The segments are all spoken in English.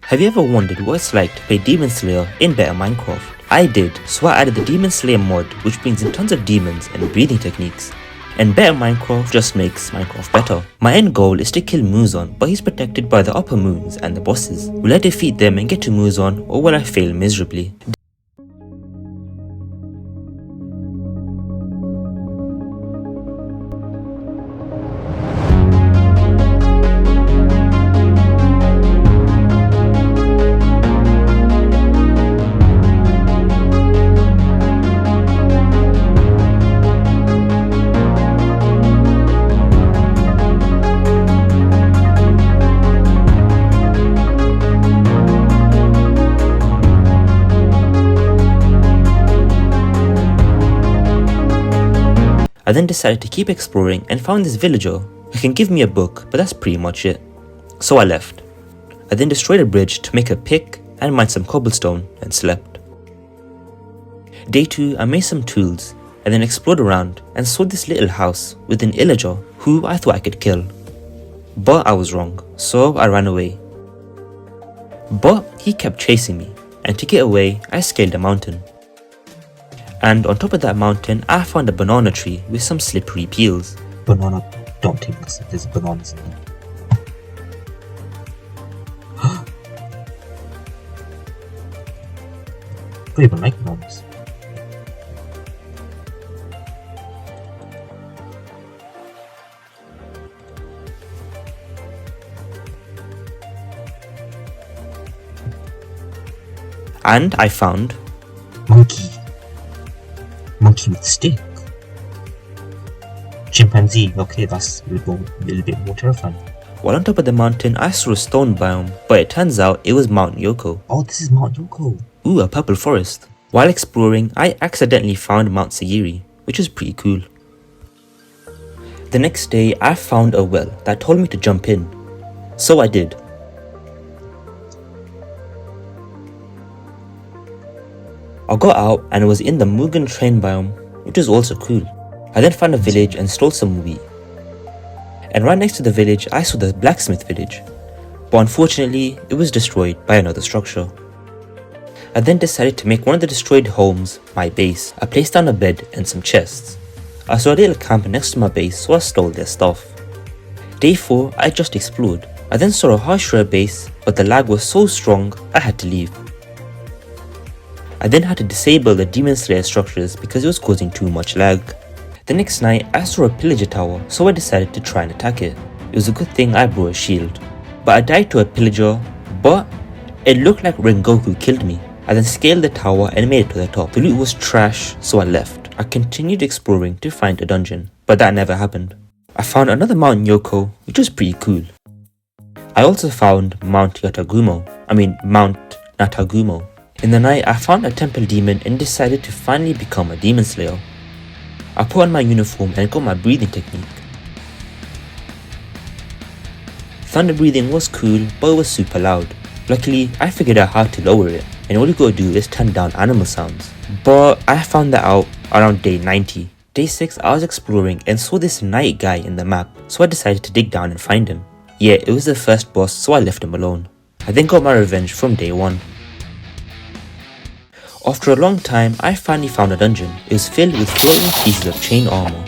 Have you ever wondered what it's like to play Demon Slayer in better Minecraft? I did, so I added the Demon Slayer mod, which brings in tons of demons and breathing techniques. And better Minecraft just makes Minecraft better. My end goal is to kill Muzan, but he's protected by the upper moons and the bosses. Will I defeat them and get to Muzan, or will I fail miserably? I then decided to keep exploring and found this villager who can give me a book, but that's pretty much it. So I left. I then destroyed a bridge to make a pick and mined some cobblestone and slept. Day 2, I made some tools and then explored around and saw this little house with an illager who I thought I could kill. But I was wrong, so I ran away. But he kept chasing me, and to get away, I scaled a mountain. And on top of that mountain, I found a banana tree with some slippery peels. Banana, don't take this, there's bananas in there. I don't even like bananas. And I found Monkey with stick. Chimpanzee, okay, that's a little bit more terrifying. While on top of the mountain, I saw a stone biome, but it turns out it was Mount Yoko. Oh, this is Mount Yoko. Ooh, a purple forest. While exploring, I accidentally found Mount Sagiri, which is pretty cool. The next day, I found a well that told me to jump in. So I did. I got out and was in the Mugan train biome, which was also cool. I then found a village and stole some wheat. And right next to the village, I saw the blacksmith village. But unfortunately, it was destroyed by another structure. I then decided to make one of the destroyed homes my base. I placed down a bed and some chests. I saw a little camp next to my base, so I stole their stuff. Day 4, I just explored. I then saw a hashira base, but the lag was so strong, I had to leave. I then had to disable the Demon Slayer structures because it was causing too much lag. The next night, I saw a pillager tower, so I decided to try and attack it. It was a good thing I brought a shield. But I died to a pillager, but it looked like Rengoku killed me. I then scaled the tower and made it to the top. The loot was trash, so I left. I continued exploring to find a dungeon, but that never happened. I found another Mount Yoko, which was pretty cool. I also found Mount Natagumo. In the night, I found a temple demon and decided to finally become a demon slayer. I put on my uniform and got my breathing technique. Thunder breathing was cool, but it was super loud. Luckily, I figured out how to lower it, and all you gotta do is turn down animal sounds. But I found that out around day 90. Day 6, I was exploring and saw this night guy in the map, so I decided to dig down and find him. Yeah, it was the first boss, so I left him alone. I then got my revenge from day 1. After a long time, I finally found a dungeon. It was filled with floating pieces of chain armor.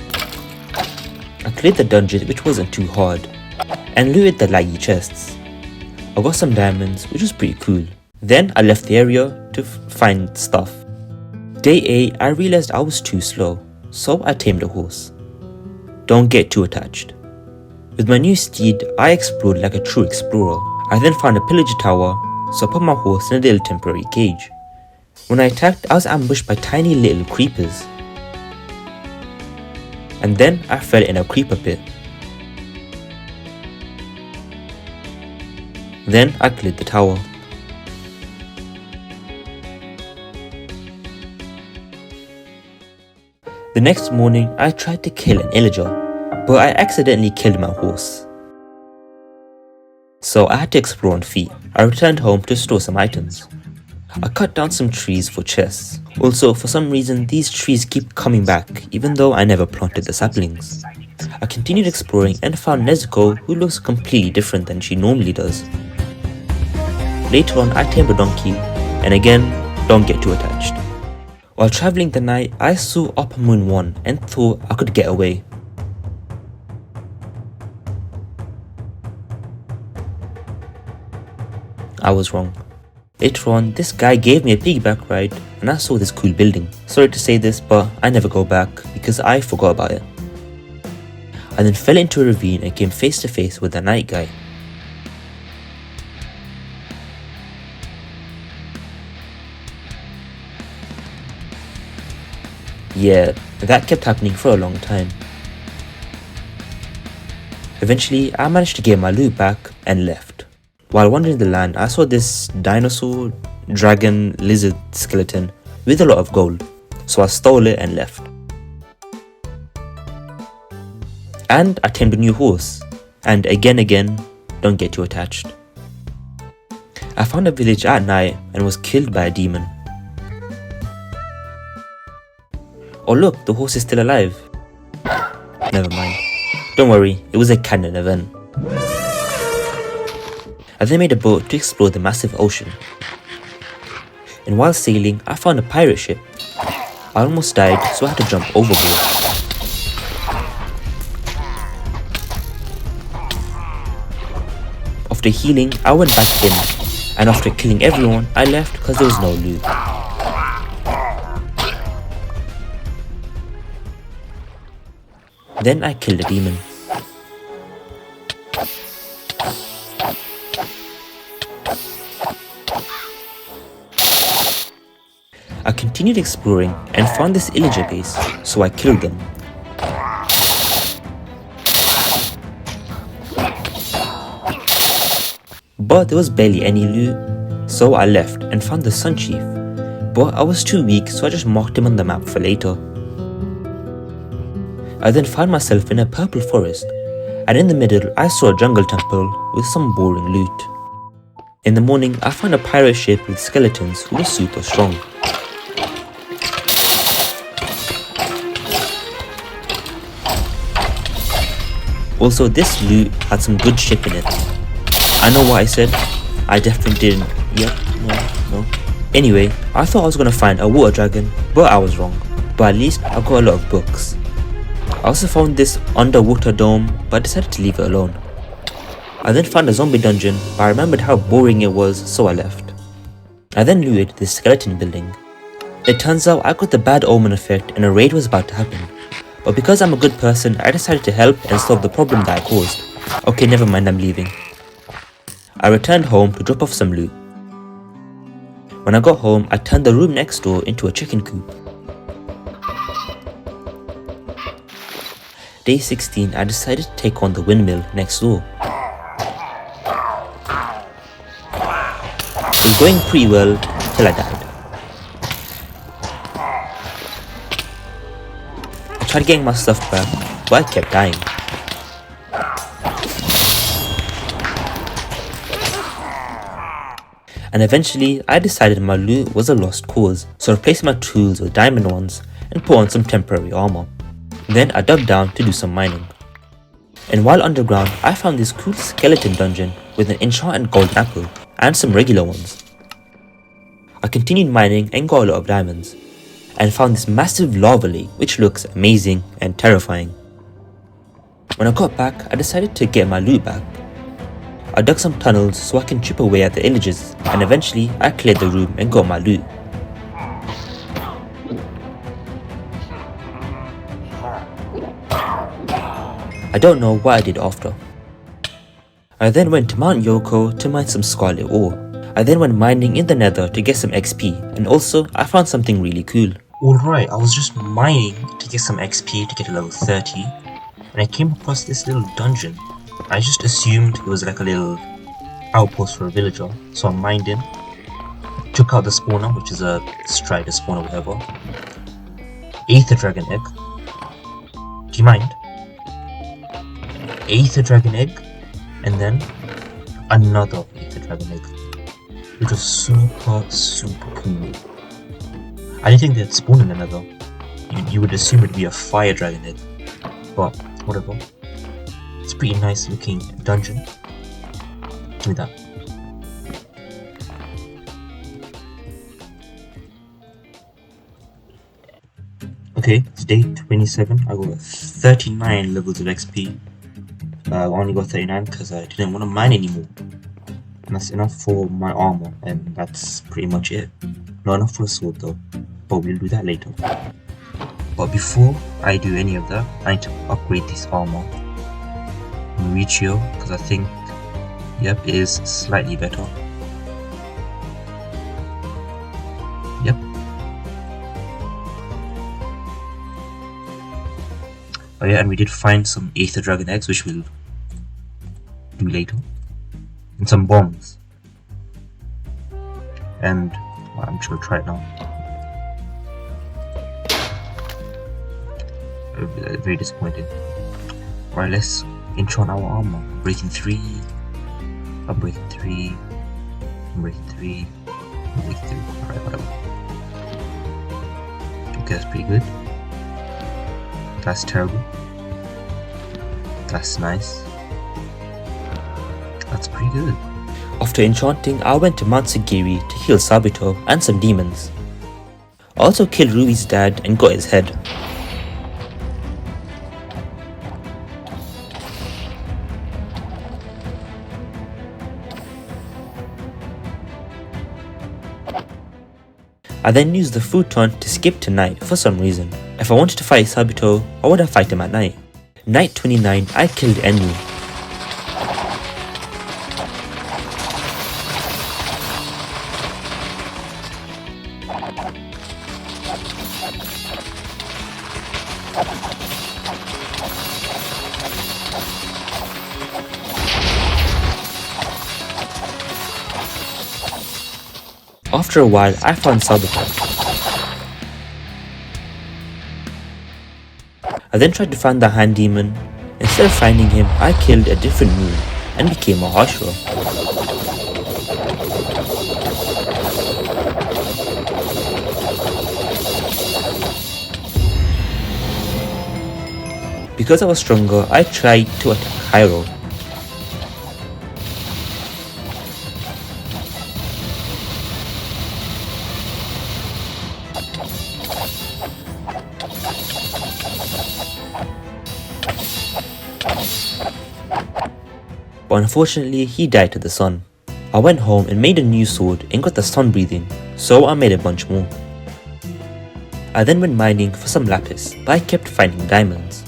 I cleared the dungeon, which wasn't too hard, and looted the laggy chests. I got some diamonds, which was pretty cool. Then I left the area to find stuff. Day 8, I realized I was too slow, so I tamed a horse. Don't get too attached. With my new steed, I explored like a true explorer. I then found a pillager tower, so I put my horse in a little temporary cage. When I attacked, I was ambushed by tiny little creepers. And then I fell in a creeper pit. Then I cleared the tower. The next morning, I tried to kill an illager, but I accidentally killed my horse. So I had to explore on feet. I returned home to store some items. I cut down some trees for chests. Also, for some reason, these trees keep coming back, even though I never planted the saplings. I continued exploring and found Nezuko, who looks completely different than she normally does. Later on, I tamed a donkey, and again, don't get too attached. While traveling the night, I saw Upper Moon 1 and thought I could get away. I was wrong. Later on, this guy gave me a piggyback ride and I saw this cool building. Sorry to say this, but I never go back because I forgot about it. I then fell into a ravine and came face to face with the night guy. Yeah, that kept happening for a long time. Eventually, I managed to get my loot back and left. While wandering the land, I saw this dinosaur, dragon, lizard skeleton with a lot of gold, so I stole it and left. And I tamed a new horse, and again, don't get too attached. I found a village at night and was killed by a demon. Oh look, the horse is still alive. Never mind. Don't worry, it was a canon event. I then made a boat to explore the massive ocean. And while sailing, I found a pirate ship. I almost died, so I had to jump overboard. After healing, I went back in, and after killing everyone, I left because there was no loot. Then I killed a demon. I continued exploring and found this illager base, so I killed them. But there was barely any loot, so I left and found the Sun Chief. But I was too weak, so I just marked him on the map for later. I then found myself in a purple forest, and in the middle I saw a jungle temple with some boring loot. In the morning, I found a pirate ship with skeletons who were super strong. Also, this loot had some good shit in it. I know what I said. I definitely didn't. Yep, no. Anyway, I thought I was gonna find a water dragon, but I was wrong. But at least I got a lot of books. I also found this underwater dome, but I decided to leave it alone. I then found a zombie dungeon, but I remembered how boring it was, so I left. I then looted this skeleton building. It turns out I got the bad omen effect and a raid was about to happen. But because I'm a good person, I decided to help and solve the problem that I caused. Okay, never mind, I'm leaving. I returned home to drop off some loot. When I got home, I turned the room next door into a chicken coop. Day 16, I decided to take on the windmill next door. It was going pretty well till I died. I tried getting my stuff back, but I kept dying. And eventually, I decided my loot was a lost cause, so I replaced my tools with diamond ones and put on some temporary armor. Then I dug down to do some mining. And while underground, I found this cool skeleton dungeon with an enchanted golden apple and some regular ones. I continued mining and got a lot of diamonds, and found this massive lava lake which looks amazing and terrifying. When I got back, I decided to get my loot back. I dug some tunnels so I can chip away at the illages, and eventually I cleared the room and got my loot. I don't know what I did after. I then went to Mount Yoko to mine some scarlet ore. I then went mining in the Nether to get some XP, and also I found something really cool. Alright, I was just mining to get some XP to get to level 30, and I came across this little dungeon. I just assumed it was like a little outpost for a villager, so I mined in, took out the spawner, which is a strider spawner, whatever. Aether dragon egg. Do you mind? Aether dragon egg, and then another Aether dragon egg, which was super cool. I didn't think they'd spawn in another. You would assume it'd be a fire dragon egg, but whatever. It's a pretty nice looking dungeon. Give me that. Okay, it's day 27. I got 39 levels of XP. I only got 39 because I didn't want to mine anymore. And that's enough for my armor, and that's pretty much it. Not enough for a sword though, but we'll do that later. But before I do any of that, I need to upgrade this armor. Riccio, because I think, yep, it is slightly better. Yep. Oh yeah, and we did find some Aether Dragon eggs, which we'll do later. And some bombs. And well, I'm just gonna try it now. Very disappointing. Right, let's enchant our armor. Breaking 3. I'm breaking 3. I'm breaking 3. I'm breaking 3. Alright, whatever. Okay, that's pretty good. That's terrible. That's nice. That's pretty good. After enchanting, I went to Mount Sagiri to kill Sabito and some demons. I also killed Ruby's dad and got his head. I then used the futon to skip to night for some reason. If I wanted to fight Sabito, I would have fight him at night. Night 29, I killed Enmu. After a while, I found Sabito. I then tried to find the hand demon. Instead of finding him, I killed a different moon and became a hashira. Because I was stronger, I tried to attack Hydra. But unfortunately, he died to the sun. I went home and made a new sword and got the sun breathing, so I made a bunch more. I then went mining for some lapis, but I kept finding diamonds.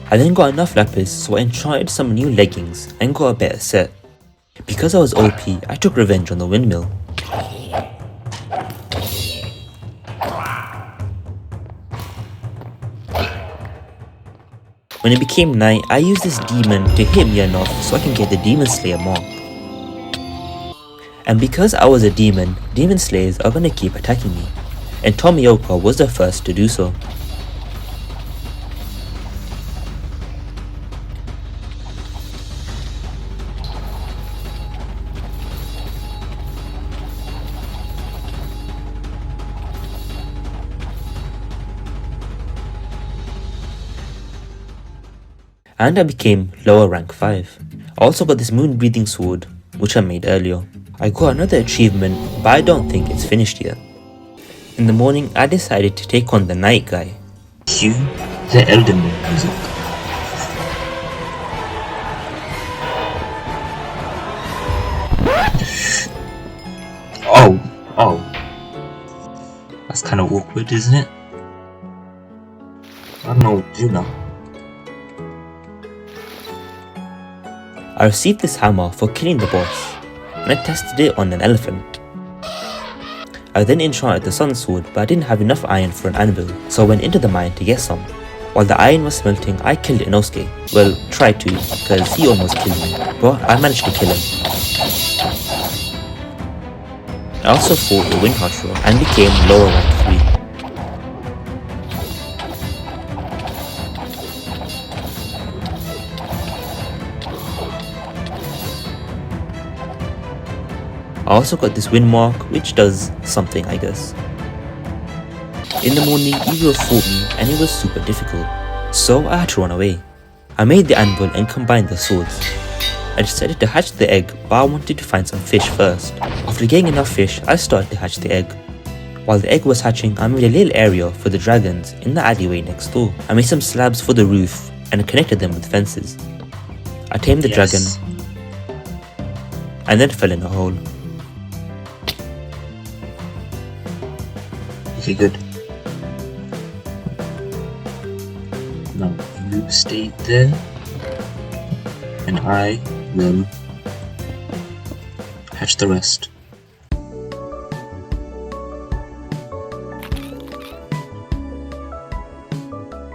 I then got enough lapis, so I enchanted some new leggings and got a better set. Because I was OP, I took revenge on the windmill. When it became night, I used this demon to hit me enough so I can get the Demon Slayer mark. And because I was a demon, Demon Slayers are gonna keep attacking me, and Tomioka was the first to do so. And I became lower rank 5. I also got this moon breathing sword, which I made earlier. I got another achievement, but I don't think it's finished yet. In the morning, I decided to take on the night guy. Cue the Elden Ring music. Oh. That's kind of awkward, isn't it? I don't know what to do now. I received this hammer for killing the boss, and I tested it on an elephant. I then enchanted the sun sword, but I didn't have enough iron for an anvil, so I went into the mine to get some. While the iron was smelting, I killed Inosuke. Well, tried to, because he almost killed me, but I managed to kill him. I also fought the Wind Hashira and became lower rank 3. I also got this wind mark, which does something, I guess. In the morning, Evil fought me and it was super difficult, so I had to run away. I made the anvil and combined the swords. I decided to hatch the egg, but I wanted to find some fish first. After getting enough fish, I started to hatch the egg. While the egg was hatching, I made a little area for the dragons in the alleyway next door. I made some slabs for the roof and connected them with fences. I tamed the dragon and then fell in a hole. Okay, good. Now you stay there, and I will hatch the rest.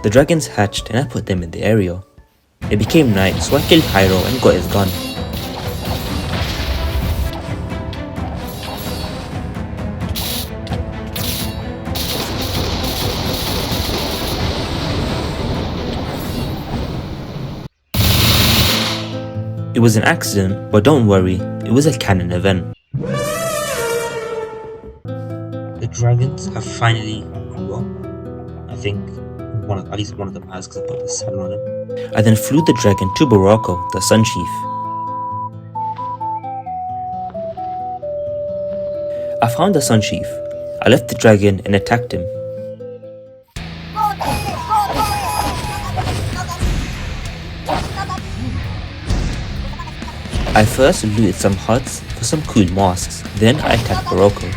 The dragons hatched and I put them in the area. It became night, so I killed Hydra and got his gun. It was an accident, but don't worry, it was a canon event. The dragons have finally grew up. I think at least one of them has, because I put the saddle on him. I then flew the dragon to Baraka, the Sun Chief. I found the Sun Chief. I left the dragon and attacked him. I first looted some huts for some cool masks, then I attacked Baraka.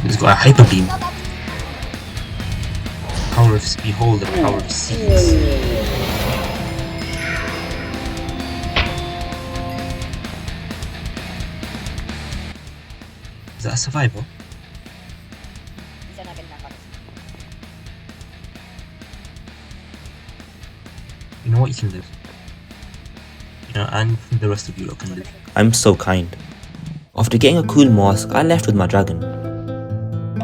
He's got a hyper beam. Power of behold the power of seas. Is that a survivor? You know what, you can live. You know, and the rest of you lot can live. I'm so kind. After getting a cool mask, I left with my dragon.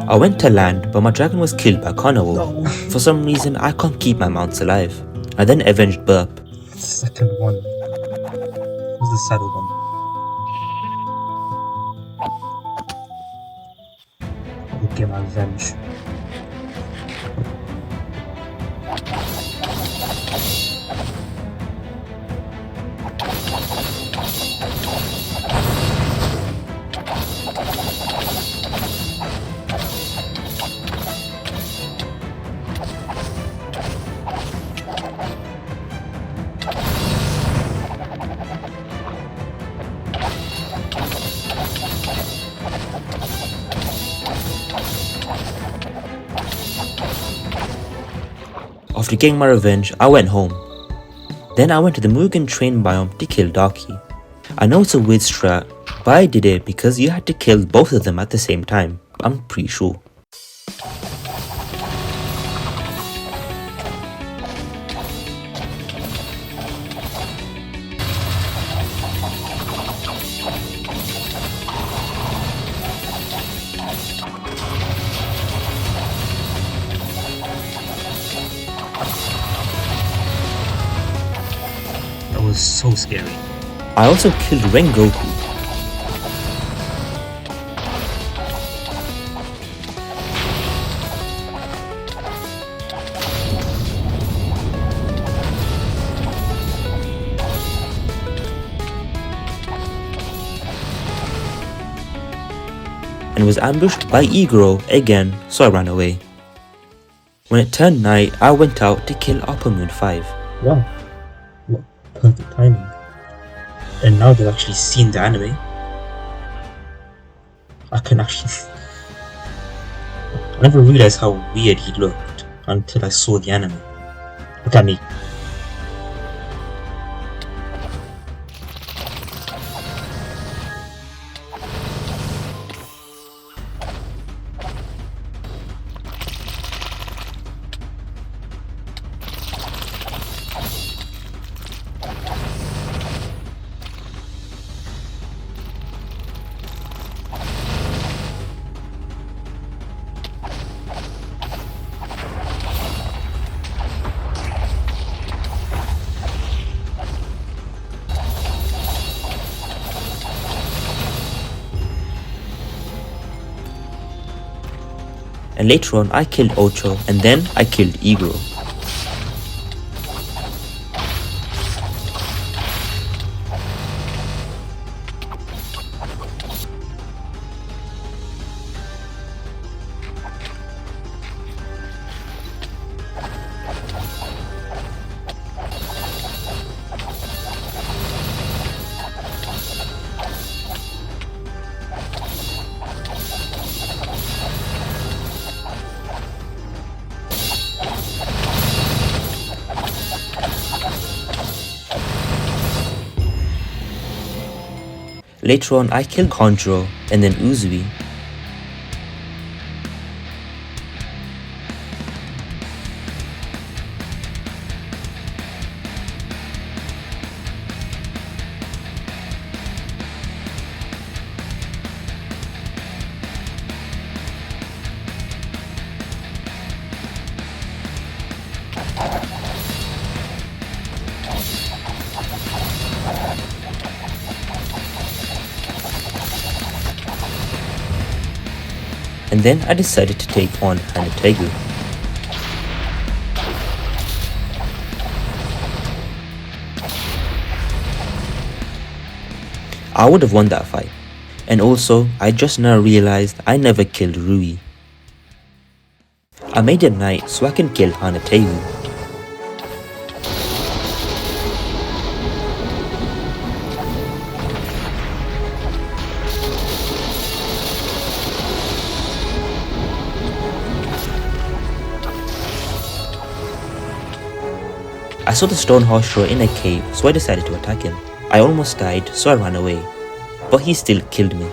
I went to land, but my dragon was killed by carnivore. No. For some reason, I can't keep my mounts alive. I then avenged Burp. The second one. Who's the saddle one? I'll get my revenge. After getting my revenge, I went home. Then I went to the Mugen train biome to kill Darky. I know it's a weird strat, but I did it because you had to kill both of them at the same time. I'm pretty sure. That was so scary. I also killed Rengoku. And was ambushed by Igoro again, so I ran away. When it turned night, I went out to kill Upper Moon 5. Wow. What perfect timing. And now they've actually seen the anime. I can actually... I never realized how weird he looked until I saw the anime. Look at me. And later on I killed Ocho, and then I killed Igro. Later on I killed Conjuro, and then Uzui. And then I decided to take on Hanategu. I would have won that fight. And also, I just now realized I never killed Rui. I made it night so I can kill Hanategu. I saw the stone hashira in a cave, so I decided to attack him. I almost died, so I ran away, but he still killed me.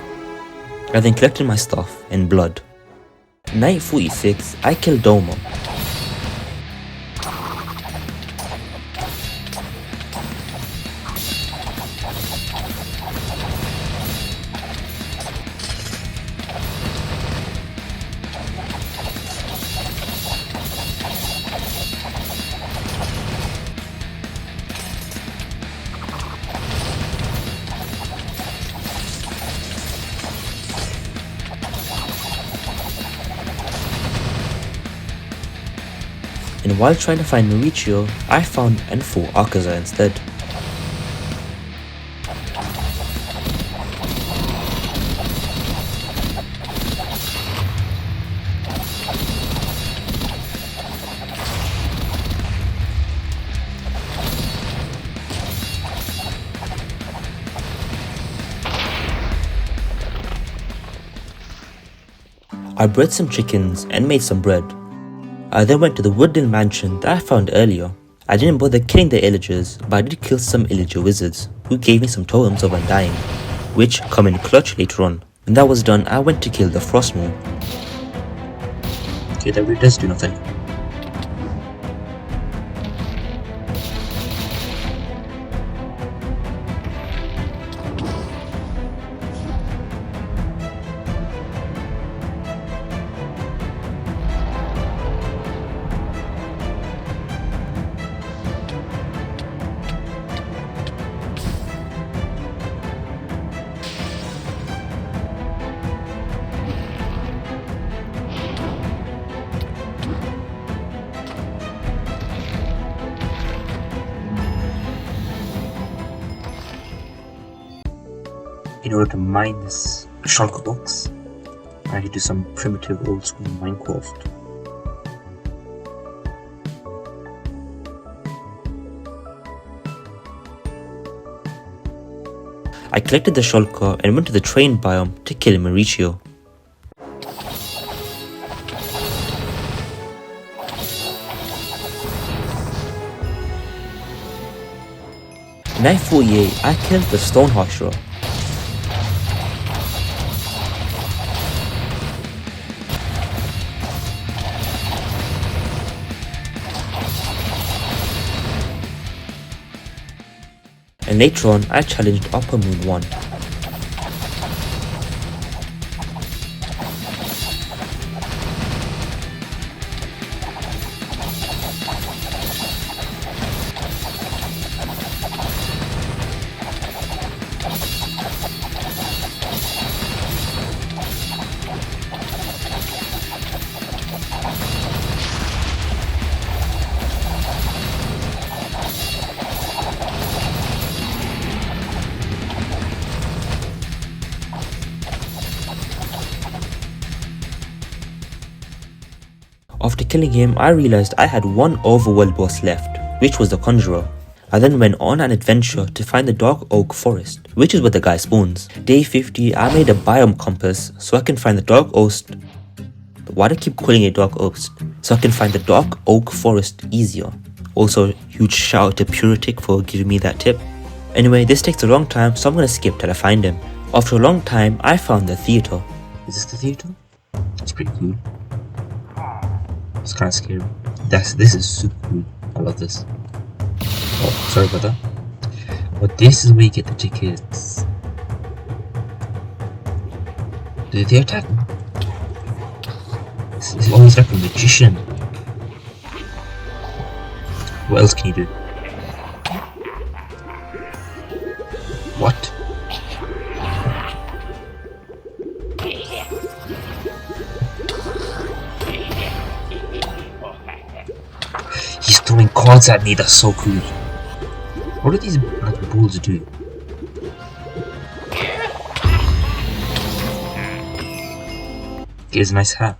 I then collected my stuff and blood. Night 46, I killed Domo. And while trying to find Mauricio, I found and fought Akaza instead. I bred some chickens and made some bread. I then went to the wooden mansion that I found earlier. I didn't bother killing the illagers, but I did kill some illager wizards, who gave me some totems of undying, which come in clutch later on. When that was done, I went to kill the frost moon. Okay, that really does do nothing. In order to mine this shulker box, I need to do some primitive old school Minecraft. I collected the shulker and went to the train biome to kill Mauricio. Night 48, I killed the stone hashira. And later on, I challenged Upper Moon 1. After killing him, I realized I had one overworld boss left, which was the Conjurer. I then went on an adventure to find the Dark Oak Forest, which is where the guy spawns. Day 50, I made a biome compass so I can find the Dark Oak. Why do I keep calling it Dark Oaks? So I can find the Dark Oak Forest easier. Also, huge shout out to Puritic for giving me that tip. Anyway, this takes a long time, so I'm gonna skip till I find him. After a long time, I found the theater. Is this the theater? It's pretty cool. It's kind of scary. This is super cool. I love this. Oh, sorry about that. But this is where you get the tickets. Did they attack me? He's always like a magician. What else can you do? What? He's throwing cards at me, that's so cool. What do these like bulls do? Here's a nice hat.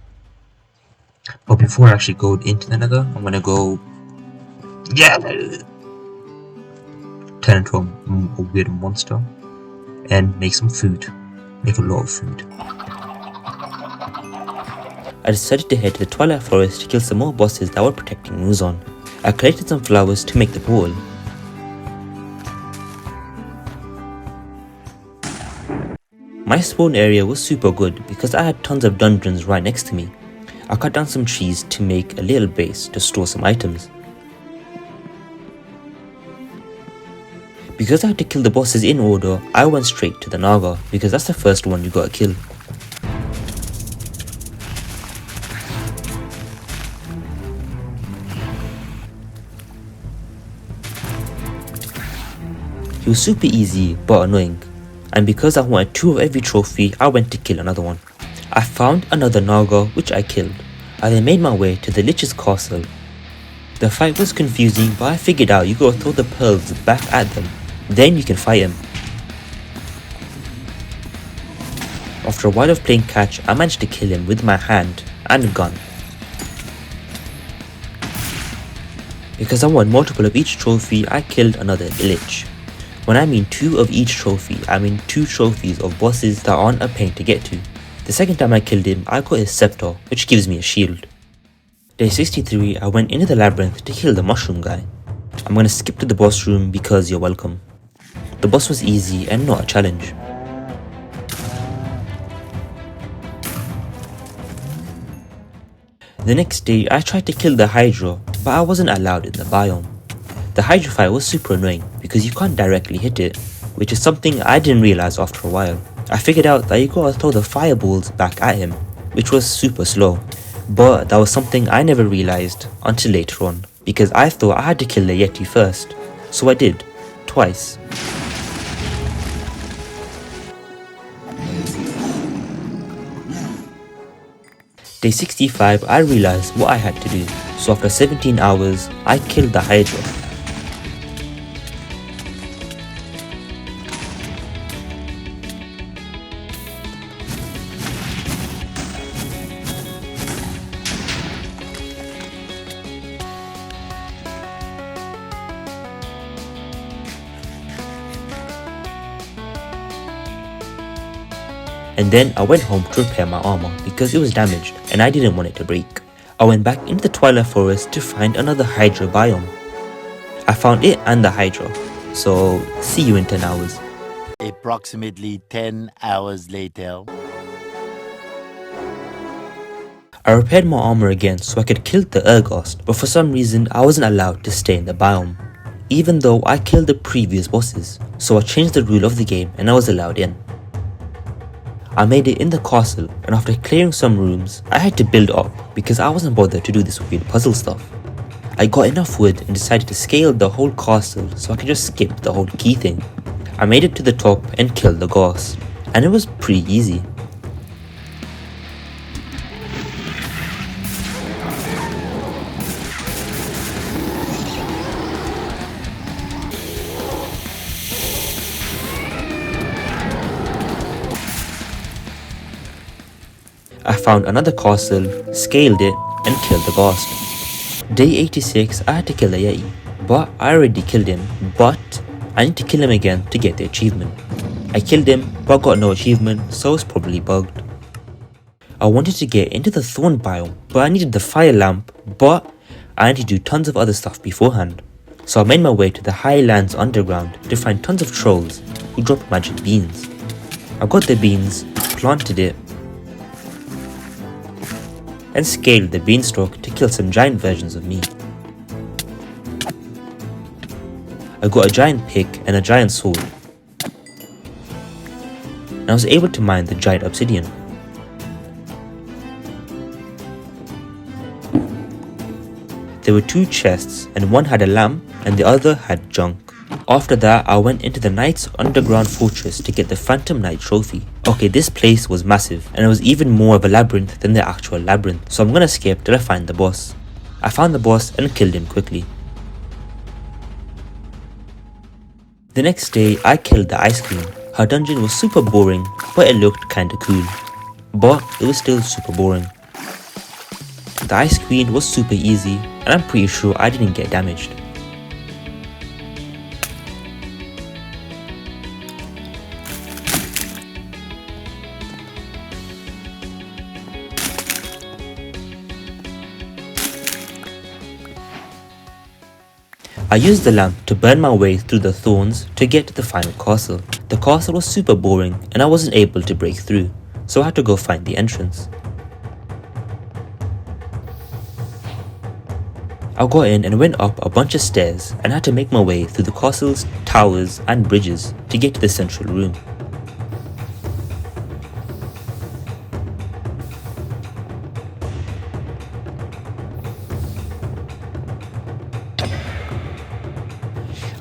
But before I actually go into the Nether, I'm gonna go... Yeah! Turn into a weird monster. And make some food. Make a lot of food. I decided to head to the Twilight Forest to kill some more bosses that were protecting Muzan. I collected some flowers to make the portal. My spawn area was super good because I had tons of dungeons right next to me. I cut down some trees to make a little base to store some items. Because I had to kill the bosses in order, I went straight to the Naga because that's the first one you gotta kill. He was super easy but annoying, and because I wanted 2 of every trophy, I went to kill another one. I found another Naga which I killed. I then made my way to the Lich's castle. The fight was confusing, but I figured out you gotta throw the pearls back at them, then you can fight him. After a while of playing catch, I managed to kill him with my hand and gun. Because I won multiple of each trophy, I killed another Lich. When I mean 2 of each trophy, I mean 2 trophies of bosses that aren't a pain to get to. The second time I killed him, I got his scepter, which gives me a shield. Day 63, I went into the labyrinth to kill the mushroom guy. I'm gonna skip to the boss room because you're welcome. The boss was easy and not a challenge. The next day, I tried to kill the Hydra, but I wasn't allowed in the biome. The Hydra fight was super annoying because you can't directly hit it, which is something I didn't realize after a while. I figured out that you gotta throw the fireballs back at him, which was super slow. But that was something I never realized until later on, because I thought I had to kill the Yeti first. So I did, twice. Day 65, I realized what I had to do, so after 17 hours, I killed the Hydra. And then I went home to repair my armor because it was damaged and I didn't want it to break. I went back into the Twilight Forest to find another Hydra biome. I found it and the Hydra, so see you in 10 hours. Approximately 10 hours later. I repaired my armor again so I could kill the Urghast, but for some reason I wasn't allowed to stay in the biome, even though I killed the previous bosses, so I changed the rule of the game and I was allowed in. I made it in the castle, and after clearing some rooms, I had to build up because I wasn't bothered to do this weird puzzle stuff. I got enough wood and decided to scale the whole castle so I could just skip the whole key thing. I made it to the top and killed the Ghost, and it was pretty easy. I found another castle, scaled it, and killed the ghost. Day 86, I had to kill the Yeti, but I already killed him, but I need to kill him again to get the achievement. I killed him, but got no achievement, so it's probably bugged. I wanted to get into the thorn biome, but I needed the fire lamp, but I had to do tons of other stuff beforehand. So I made my way to the highlands underground to find tons of trolls who drop magic beans. I got the beans, planted it, and scaled the beanstalk to kill some giant versions of me. I got a giant pick and a giant sword, and I was able to mine the giant obsidian. There were 2 chests, and one had a lamp and the other had junk. After that, I went into the Knight's underground fortress to get the Phantom Knight trophy. Okay, this place was massive, and it was even more of a labyrinth than the actual labyrinth, so I'm gonna skip till I find the boss. I found the boss and killed him quickly. The next day, I killed the Ice Queen. Her dungeon was super boring, but it looked kinda cool. But it was still super boring. The Ice Queen was super easy, and I'm pretty sure I didn't get damaged. I used the lamp to burn my way through the thorns to get to the final castle. The castle was super boring and I wasn't able to break through, so I had to go find the entrance. I got in and went up a bunch of stairs and had to make my way through the castle's towers and bridges to get to the central room.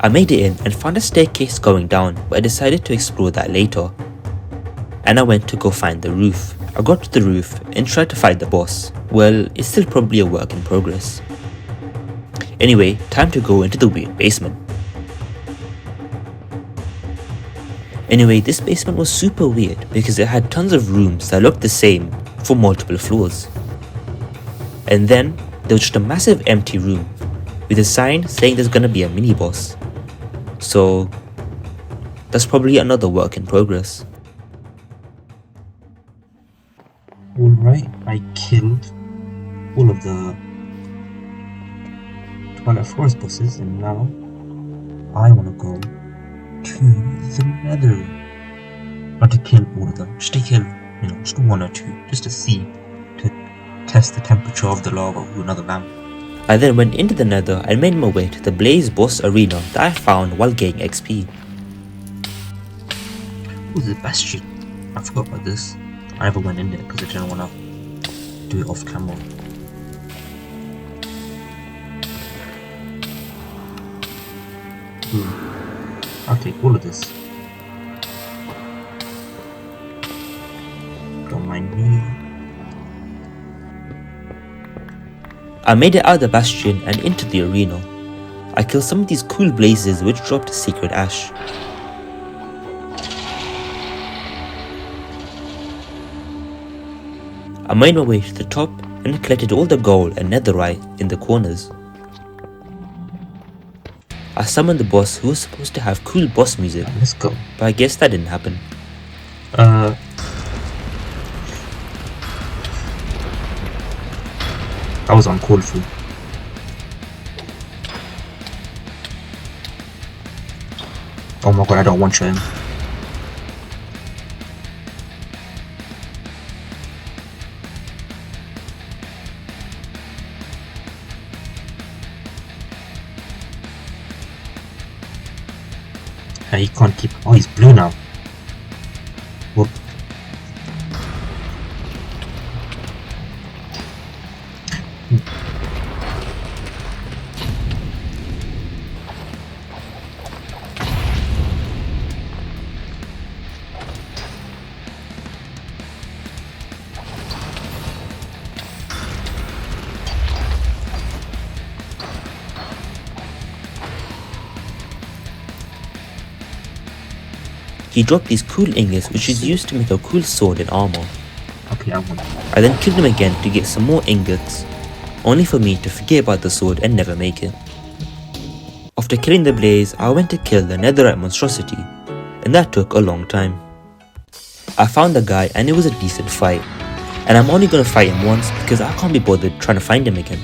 I made it in and found a staircase going down, but I decided to explore that later. And I went to go find the roof. I got to the roof and tried to fight the boss. Well, it's still probably a work in progress. Anyway, time to go into the weird basement. Anyway, this basement was super weird because it had tons of rooms that looked the same for multiple floors. And then there was just a massive empty room with a sign saying there's gonna be a mini boss. So that's probably another work in progress. Alright, I killed all of the Twilight Forest bosses, and now I want to go to the Nether. Not to kill all of them, just to kill, just 1 or 2, just to see, to test the temperature of the lava with another lamp. I then went into the Nether and made my way to the Blaze boss arena that I found while gaining XP. Oh, the Bastion. I forgot about this. I never went in there because I didn't want to do it off camera. I'll take all of this. Don't mind me. I made it out of the Bastion and into the arena. I killed some of these cool blazes which dropped sacred ash. I made my way to the top and collected all the gold and netherite in the corners. I summoned the boss who was supposed to have cool boss music, Let's go. but I guess that didn't happen. That was uncalled for. Oh my god, I don't want him. He can't keep. Oh, he's blue now. Whoop. He dropped these cool ingots which is used to make a cool sword and armor. Okay, I want. I then killed him again to get some more ingots only for me to forget about the sword and never make it. After killing the blaze, I went to kill the netherite monstrosity, and that took a long time. I found the guy and it was a decent fight, and I'm only gonna fight him once because I can't be bothered trying to find him again.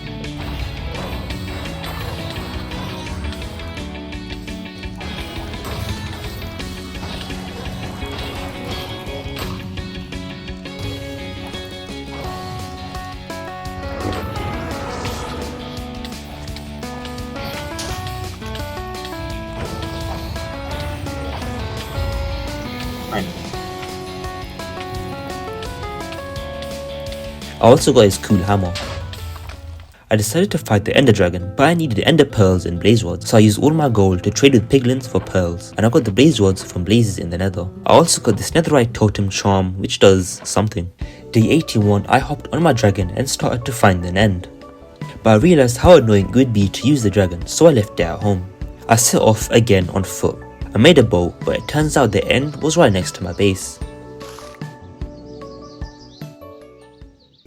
I also got his cool hammer. I decided to fight the ender dragon, but I needed ender pearls and blaze rods, so I used all my gold to trade with piglins for pearls, and I got the blaze rods from blazes in the nether. I also got this netherite totem charm which does something. Day 81, I hopped on my dragon and started to find an end. But I realized how annoying it would be to use the dragon, so I left it at home. I set off again on foot. I made a boat, but it turns out the end was right next to my base.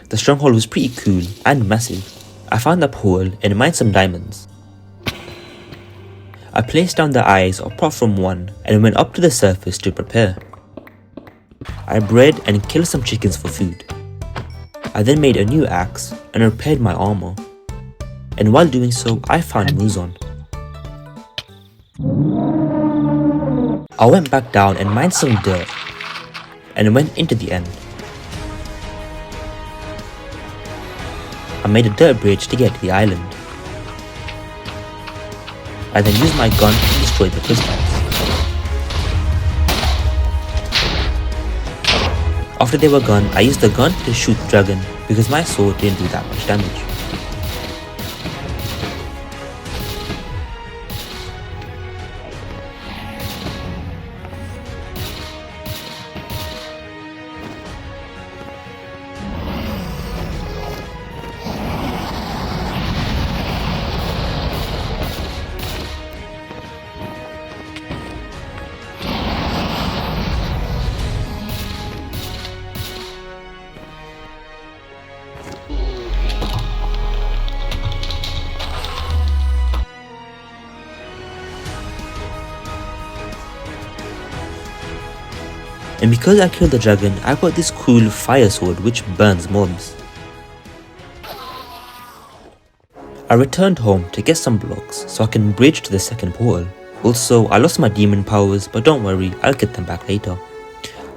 The stronghold was pretty cool and massive. I found a pool and mined some diamonds. I placed down the eyes apart from one and went up to the surface to prepare. I bred and killed some chickens for food. I then made a new axe and repaired my armor. And while doing so, I found muzan. I went back down and mined some dirt and went into the end. I made a dirt bridge to get to the island. I then used my gun to destroy the crystals. After they were gone, I used the gun to shoot the dragon because my sword didn't do that much damage. And because I killed the dragon, I got this cool fire sword which burns mobs. I returned home to get some blocks so I can bridge to the second portal. Also, I lost my demon powers, but don't worry, I'll get them back later.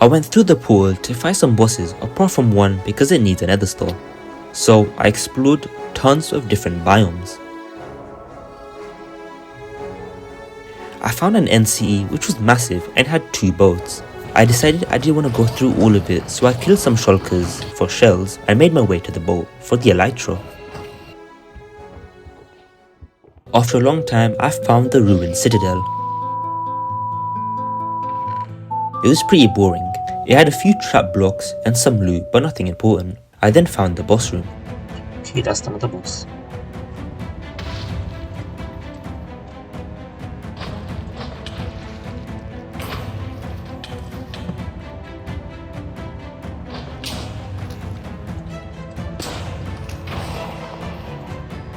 I went through the portal to fight some bosses apart from one because it needs a nether store. So I explored tons of different biomes. I found an NCE which was massive and had 2 boats. I decided I didn't want to go through all of it, so I killed some shulkers for shells and made my way to the boat for the elytra. After a long time, I found the ruined citadel. It was pretty boring. It had a few trap blocks and some loot, but nothing important. I then found the boss room. Okay, that's another boss.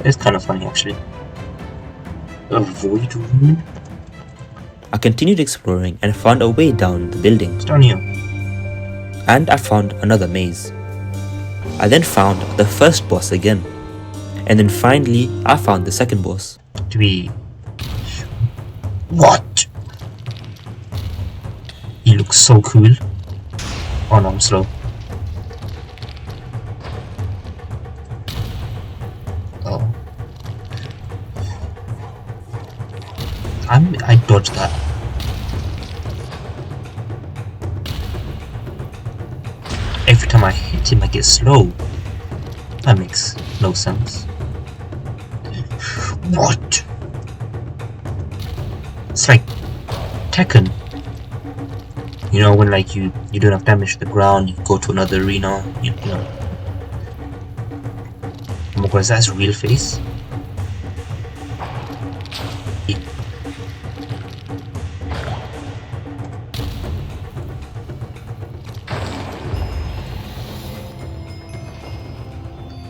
It's kind of funny actually. A void room? I continued exploring and found a way down the building. It's down here. And I found another maze. I then found the first boss again. And then finally, I found the second boss. What? He looks so cool. Oh no, I'm slow. Oh. I dodged that. Every time I hit him, I get slow. That makes no sense. What? It's like Tekken. You know, when like you don't have damage to the ground, you go to another arena, you know. Oh my god, is that his real face?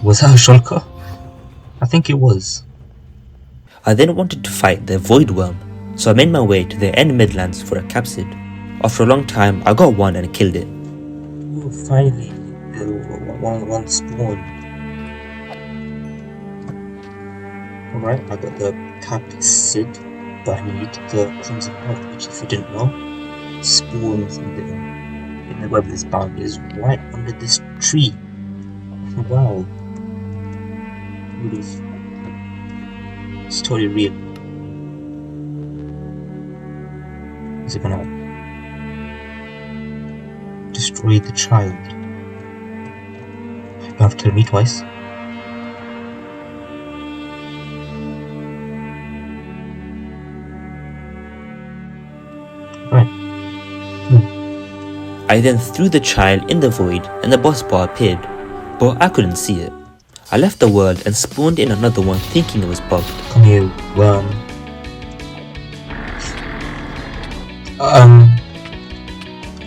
Was that a shulker? think it was. I then wanted to fight the void worm, so I made my way to the end Midlands for a capsid. After a long time, I got one and killed it. Ooh, finally, one spawn. Alright, I got the capsid, but I need the crimson heart, which, if you didn't know, spawns in the web of this biome is right under this tree. Wow. It's totally real. Is it gonna destroy the child? You have to kill me twice. Right. I then threw the child in the void and the boss bar appeared, but I couldn't see it. I left the world and spawned in another one thinking it was bugged. Come here, worm.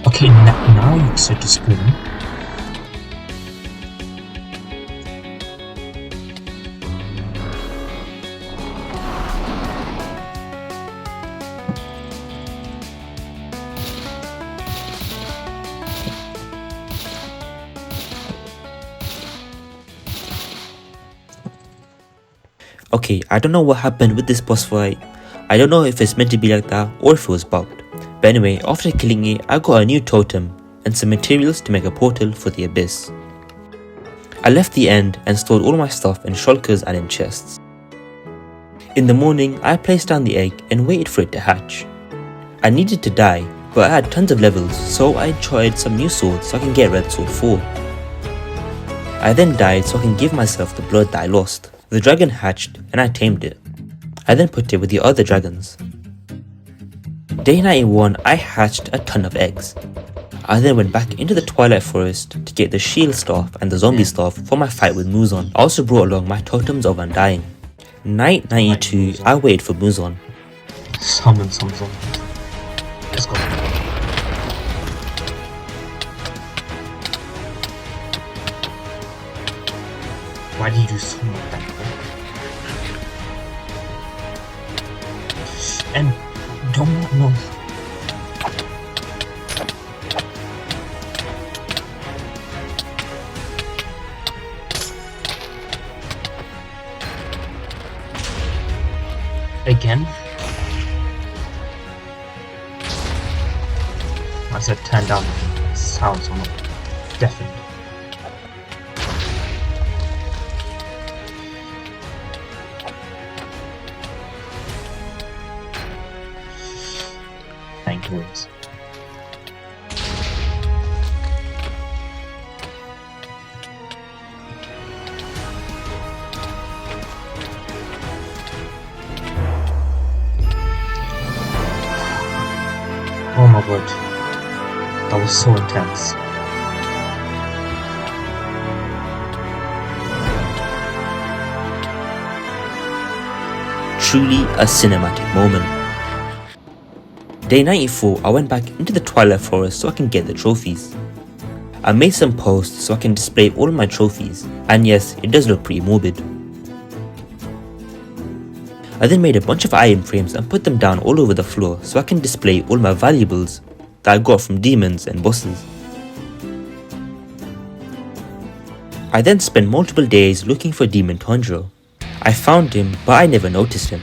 Okay, now you decide to spawn. Okay, I don't know what happened with this boss fight. I don't know if it's meant to be like that or if it was bugged. But anyway, after killing it, I got a new totem and some materials to make a portal for the abyss. I left the end and stored all my stuff in shulkers and in chests. In the morning, I placed down the egg and waited for it to hatch. I needed to die, but I had tons of levels, so I tried some new swords so I can get Red Sword 4. I then died so I can give myself the blood that I lost. The dragon hatched and I tamed it. I then put it with the other dragons. Day 91, I hatched a ton of eggs. I then went back into the Twilight Forest to get the shield staff and the zombie staff for my fight with Muzan. I also brought along my totems of undying. Night 92, I waited for Muzan. Summon some zombies. Let's go. Why did you summon that? And don't know. Again? I said turn down the sounds, I'm not deafened. Thank you. Oh my god, that was so intense. Truly a cinematic moment. Day 94, I went back into the Twilight Forest so I can get the trophies. I made some posts so I can display all of my trophies, and yes, it does look pretty morbid. I then made a bunch of iron frames and put them down all over the floor so I can display all my valuables that I got from demons and bosses. I then spent multiple days looking for Demon Tundra. I found him, but I never noticed him.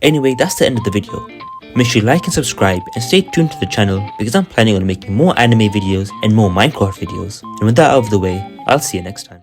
Anyway, that's the end of the video. Make sure you like and subscribe and stay tuned to the channel because I'm planning on making more anime videos and more Minecraft videos. And with that out of the way, I'll see you next time.